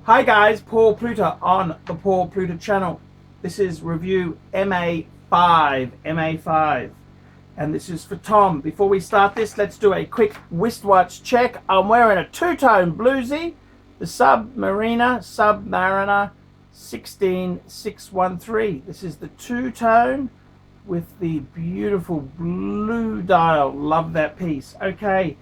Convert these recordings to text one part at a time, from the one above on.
Hi guys, Paul Pluta on the Paul Pluta channel. This is review MA5, and this is for Tom. Before we start this, let's do a quick wristwatch check. I'm wearing a two-tone bluesy, the Submariner 16613. This is the two-tone with the beautiful blue dial. Love that piece. Okay,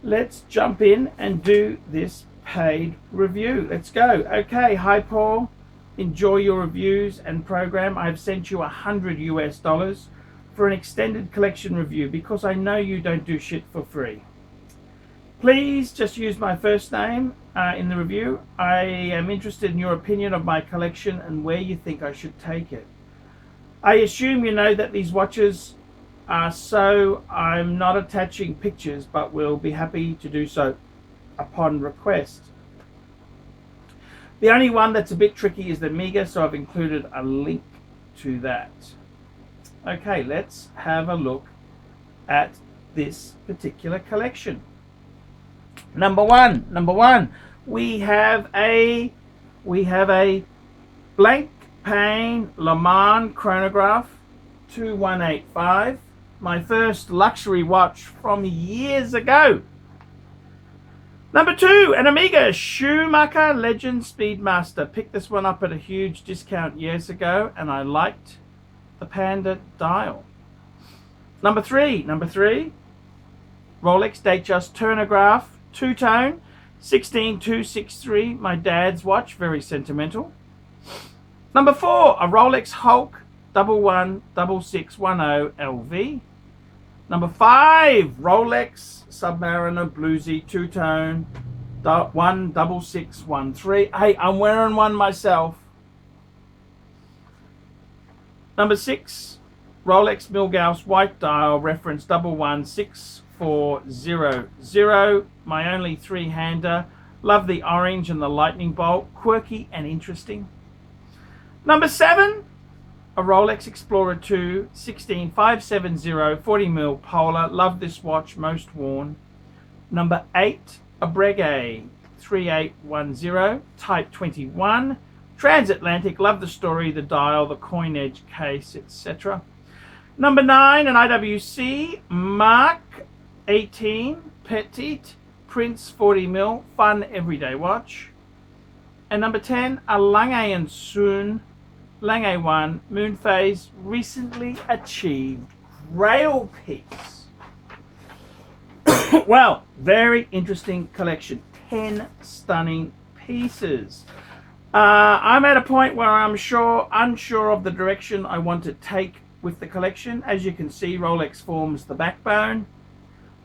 let's jump in and do this paid review. Let's go. Okay, hi Paul, enjoy your reviews and program. I've sent you $100 for an extended collection review because I know you don't do shit for free. Please just use my first name in the review. I am interested in your opinion of my collection and where you think I should take it. I assume you know that these watches are, so I'm not attaching pictures, but will be happy to do so upon request. The only one that's a bit tricky is the Omega, so I've included a link to that. Okay, let's have a look at this particular collection. Number one, we have a blank pane Le Mans chronograph 2185, my first luxury watch from years ago. Number two, an Omega Schumacher Legend Speedmaster. Picked this one up at a huge discount years ago, and I liked the Panda dial. Number three, Rolex Datejust Turnograph, two-tone, 16263, my dad's watch, very sentimental. Number four, a Rolex Hulk 116610 LV. Number five, Rolex Submariner Bluesy two-tone 16613. Hey, I'm wearing one myself. Number six, Rolex Milgauss White Dial reference 116400. My only three-hander. Love the orange and the lightning bolt. Quirky and interesting. Number seven, a Rolex Explorer 2 16570 40mm polar. Love this watch, most worn. Number 8, a Breguet 3810 Type 21 transatlantic. Love the story, the dial, the coin edge case, etc. Number 9, an IWC Mark 18 Petite Prince 40mm fun everyday watch. And number 10, a Lange & Söhne Lange 1 moon phase recently achieved grail piece. Well, very interesting collection. 10 stunning pieces. I'm at a point where I'm unsure of the direction I want to take with the collection. As you can see, Rolex forms the backbone.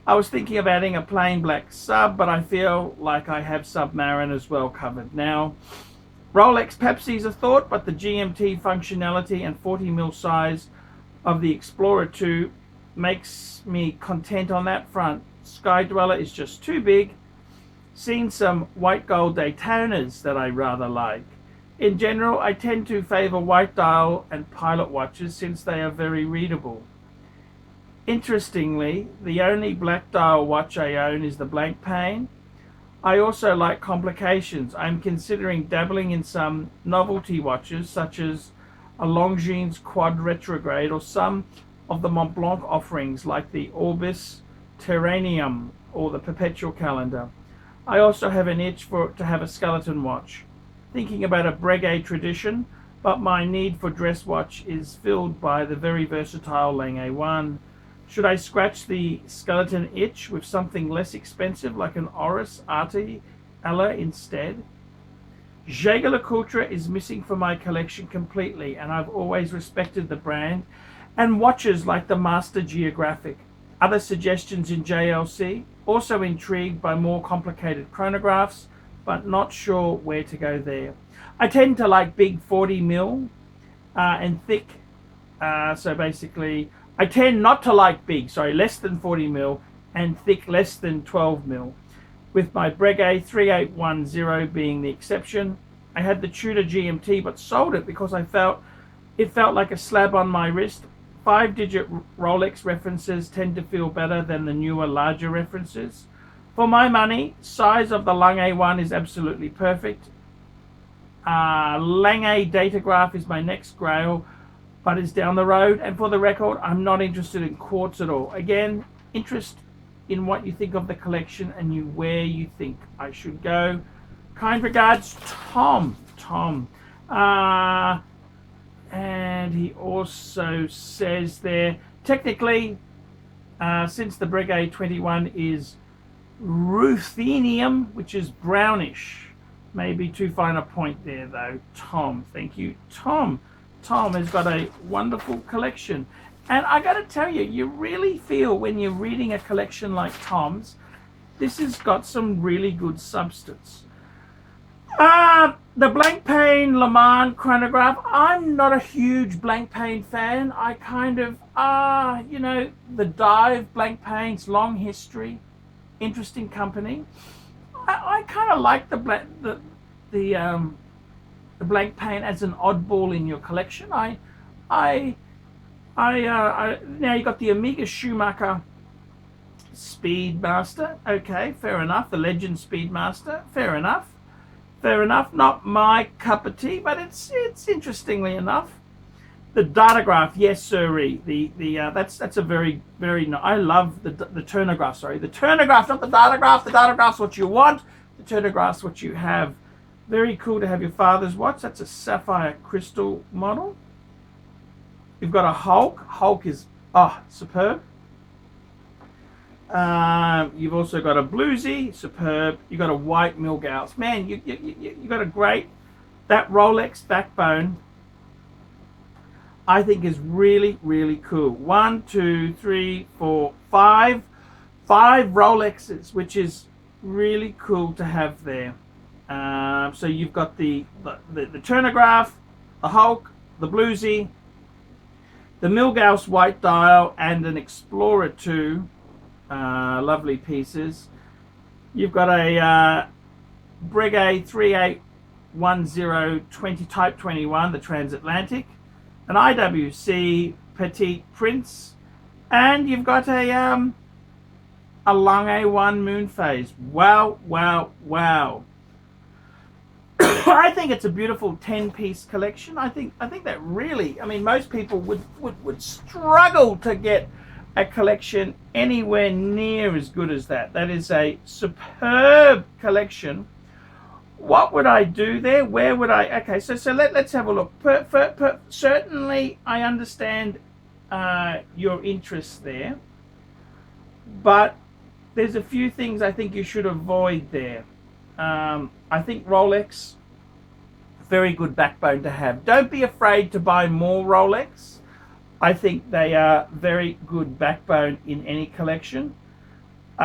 I was thinking of adding a plain black sub, but I feel like I have Submariners well covered now. Rolex Pepsi's a thought, but the GMT functionality and 40mm size of the Explorer 2 makes me content on that front. Sky Dweller is just too big. Seen some white gold Daytonas that I rather like. In general, I tend to favor white dial and pilot watches since they are very readable. Interestingly, the only black dial watch I own is the blank pane. I also like complications. I'm considering dabbling in some novelty watches such as a Longines Quad Retrograde or some of the Mont Blanc offerings like the Orbis Terranium or the Perpetual Calendar. I also have an itch to have a skeleton watch. Thinking about a Breguet tradition, but my need for dress watch is filled by the very versatile Lange 1. Should I scratch the skeleton itch with something less expensive like an Oris Artie Ella instead? Jaeger-LeCoultre is missing from my collection completely, and I've always respected the brand and watches like the Master Geographic. Other suggestions in JLC? Also intrigued by more complicated chronographs, but not sure where to go there. I tend to like big 40mm and thick, so basically I tend not to like big, less than 40mm and thick less than 12mm, with my Breguet 3810 being the exception. I had the Tudor GMT but sold it because it felt like a slab on my wrist. 5-digit Rolex references tend to feel better than the newer, larger references. For my money, size of the Lange 1 is absolutely perfect. Lange Datograph is my next grail, but is down the road. And for the record, I'm not interested in quartz at all. Again, interest in what you think of the collection and where you think I should go. Kind regards, Tom. And he also says there, technically, since the Breguet 21 is ruthenium, which is brownish, maybe too fine a point there though. Tom, thank you. Tom has got a wonderful collection. And I got to tell you, you really feel when you're reading a collection like Tom's, this has got some really good substance. The blank pane Le Mans chronograph, I'm not a huge blank pane fan. I kind of, the Dive blank panes, long history, interesting company. I kind of like the blank pane as an oddball in your collection. Now you got the Omega Schumacher Speedmaster. Okay, fair enough. The Legend Speedmaster. Fair enough. Not my cup of tea, but it's interestingly enough. The Datograph, yes sirree. That's a very I love the Turnograph. Sorry, the Turnograph, not the Datograph. The Datagraph's what you want. The Turnograph's what you have. Very cool to have your father's watch. That's a sapphire crystal model. You've got a Hulk. Hulk is superb. You've also got a Bluesy, superb. You've got a white Milgauss. Man, you got a great. That Rolex backbone, I think, is really cool. 1, 2, 3, 4, 5 Rolexes, which is really cool to have there. So you've got the Turnograph, the Hulk, the Bluesy, the Milgauss white dial, and an Explorer 2. Lovely pieces. You've got a Breguet 3810 Type 21, the Transatlantic, an IWC Petite Prince, and you've got a Lange 1 Moon Phase. Wow. I think it's a beautiful 10-piece collection. I think that really, most people would struggle to get a collection anywhere near as good as that. That is a superb collection. What would I do there? Where would I? Okay, so let's have a look. Certainly, I understand your interest there, but there's a few things I think you should avoid there. I think Rolex, very good backbone to have. Don't be afraid to buy more Rolex. I think they are very good backbone in any collection. So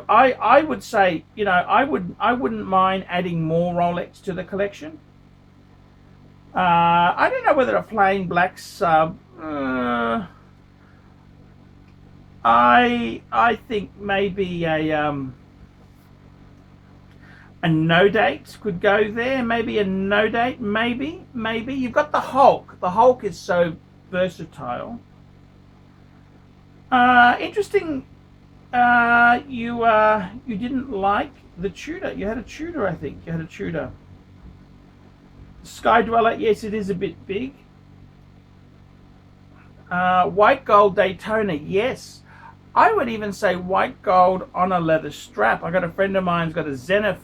I would say, I wouldn't mind adding more Rolex to the collection. I don't know whether a plain black sub. I think maybe a no date could go there. Maybe a no date. Maybe. You've got the Hulk. The Hulk is so versatile. Interesting. You didn't like the Tudor. You had a Tudor, I think. You had a Tudor. Sky Dweller. Yes, it is a bit big. White gold Daytona. Yes. I would even say white gold on a leather strap. I got a friend of mine's got a Zenith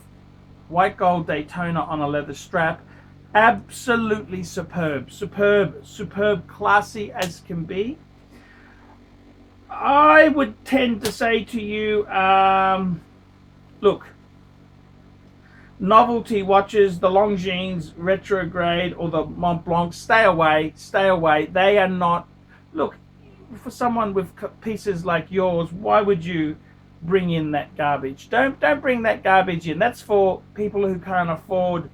white gold Daytona on a leather strap. Absolutely superb, classy as can be. I would tend to say to you, look, novelty watches, the Longines, Retrograde, or the Mont Blanc, stay away. They are not, look, for someone with pieces like yours, why would you bring in that garbage? Don't bring that garbage in. That's for people who can't afford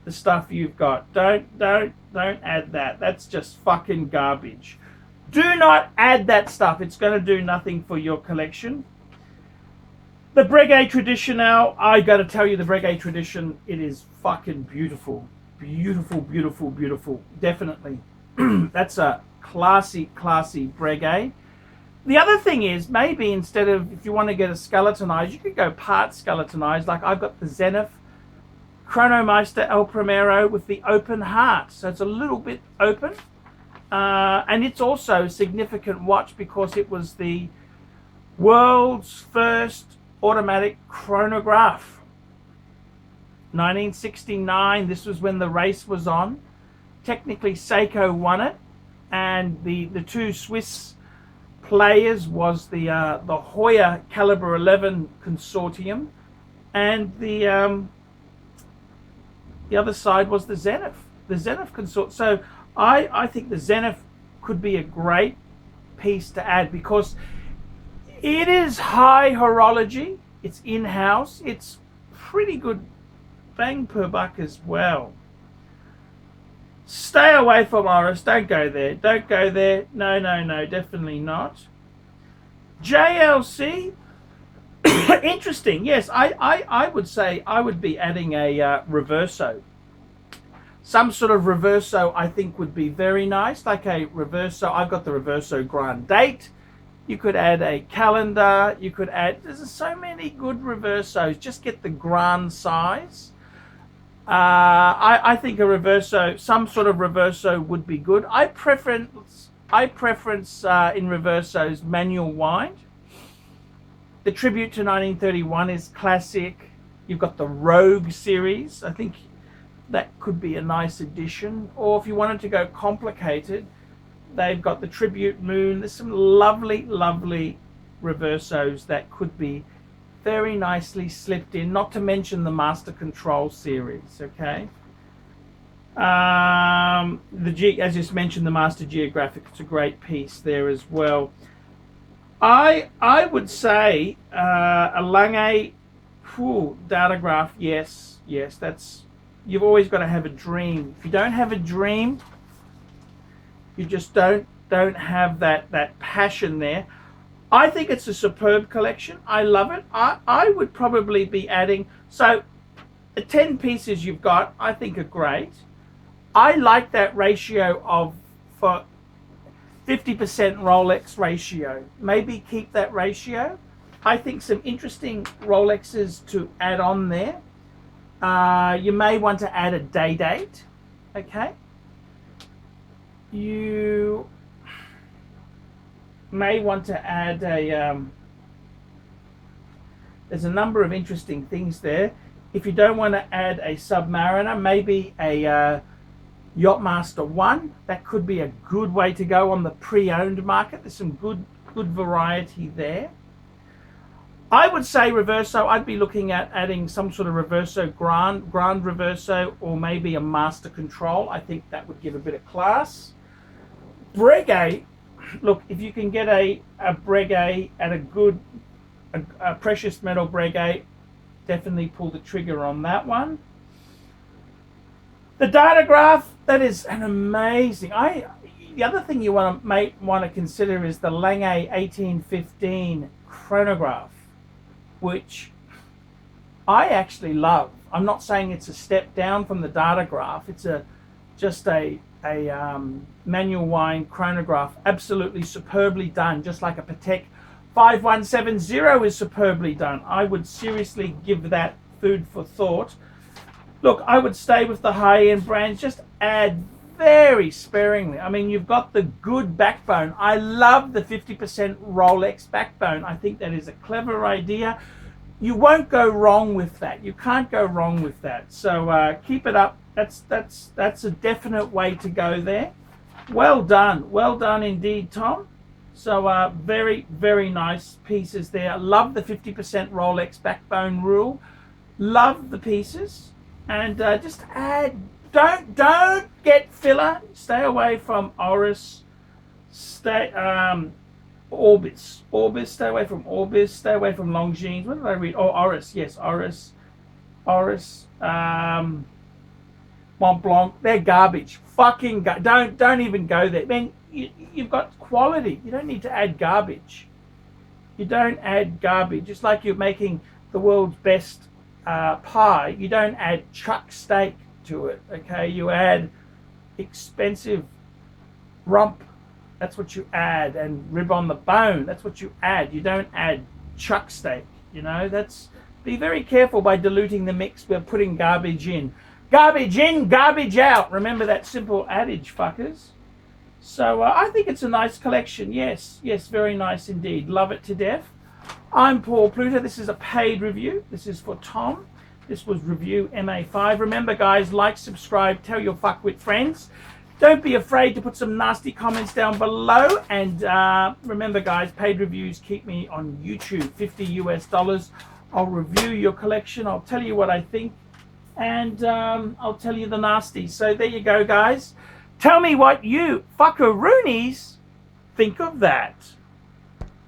the stuff you've got. Don't add that. That's just fucking garbage. Do not add that stuff. It's going to do nothing for your collection. The Breguet Traditionnel, I got to tell you, the Breguet Tradition, it is fucking beautiful. Beautiful. Definitely. That's a classy Breguet. The other thing is, maybe instead of, if you want to get a skeletonized, you could go part skeletonized. Like I've got the Zenith Chronomeister El Primero with the open heart. So it's a little bit open. And it's also a significant watch because it was the world's first automatic chronograph. 1969, this was when the race was on. Technically, Seiko won it. And the two Swiss players was the Hoya Caliber 11 consortium. And the other side was the Zenith consort. So I think the Zenith could be a great piece to add because it is high horology. It's in-house. It's pretty good bang per buck as well. Stay away from Oris. Don't go there. Don't go there. No, definitely not. JLC. Interesting. Yes, I would say I would be adding a reverso. Some sort of reverso I think would be very nice, like a reverso. I've got the reverso grand date. You could add a calendar. You could add, there's so many good reversos. Just get the grand size. I think a reverso, some sort of reverso would be good. I preference in reversos manual wind. The tribute to 1931 is classic. You've got the Rogue series. I think that could be a nice addition. Or if you wanted to go complicated, they've got the Tribute Moon. There's some lovely reversos that could be very nicely slipped in, not to mention the Master Control series, okay? As just mentioned, the Master Geographic, it's a great piece there as well. I would say a Lange datograph, yes, that's, you've always got to have a dream. If you don't have a dream, you just don't have that passion there. I think it's a superb collection. I love it. I would probably be adding, so the 10 pieces you've got, I think are great. I like that ratio for 50% Rolex ratio. Maybe keep that ratio. I think some interesting Rolexes to add on there. You may want to add a day date, okay? You may want to add there's a number of interesting things there. If you don't want to add a Submariner, maybe a Yachtmaster 1. That could be a good way to go on the pre-owned market. There's some good variety there. I would say reverso, I'd be looking at adding some sort of reverso grand reverso, or maybe a Master Control. I think that would give a bit of class. Breguet, look, if you can get a Breguet at a precious metal Breguet, definitely pull the trigger on that one. The datograph, that is an amazing. The other thing you might want to consider is the Lange 1815 chronograph, which I actually love. I'm not saying it's a step down from the datograph. It's just a manual wind chronograph, absolutely superbly done, just like a Patek 5170 is superbly done. I would seriously give that food for thought. Look, I would stay with the high-end brands, just add very sparingly. I mean, you've got the good backbone. I love the 50% Rolex backbone. I think that is a clever idea. You won't go wrong with that. You can't go wrong with that. So keep it up. That's a definite way to go there. Well done indeed, Tom. So very nice pieces there. Love the 50% Rolex backbone rule. Love the pieces, and just add. Don't get filler. Stay away from Oris. Stay Orbis. Stay away from Orbis. Stay away from Longines. What did I read? Oh, Oris. Yes, Oris. Mont Blanc. They're garbage. Fucking don't even go there. Man, you've got quality. You don't need to add garbage. You don't add garbage. Just like you're making the world's best pie, you don't add chuck steak to it. Okay, you add expensive rump. That's what you add, and rib on the bone. That's what you add. You don't add chuck steak. You know, that's Be very careful by diluting the mix by putting garbage in. Garbage in, garbage out. Remember that simple adage, fuckers. So I think it's a nice collection. Yes, very nice indeed. Love it to death. I'm Paul Pluta. This is a paid review. This is for Tom. This was review MA5. Remember, guys, like, subscribe, tell your fuckwit friends. Don't be afraid to put some nasty comments down below. And remember, guys, paid reviews keep me on YouTube. $50 US. I'll review your collection. I'll tell you what I think. And I'll tell you the nasty. So there you go, guys. Tell me what you fuckaroonies think of that.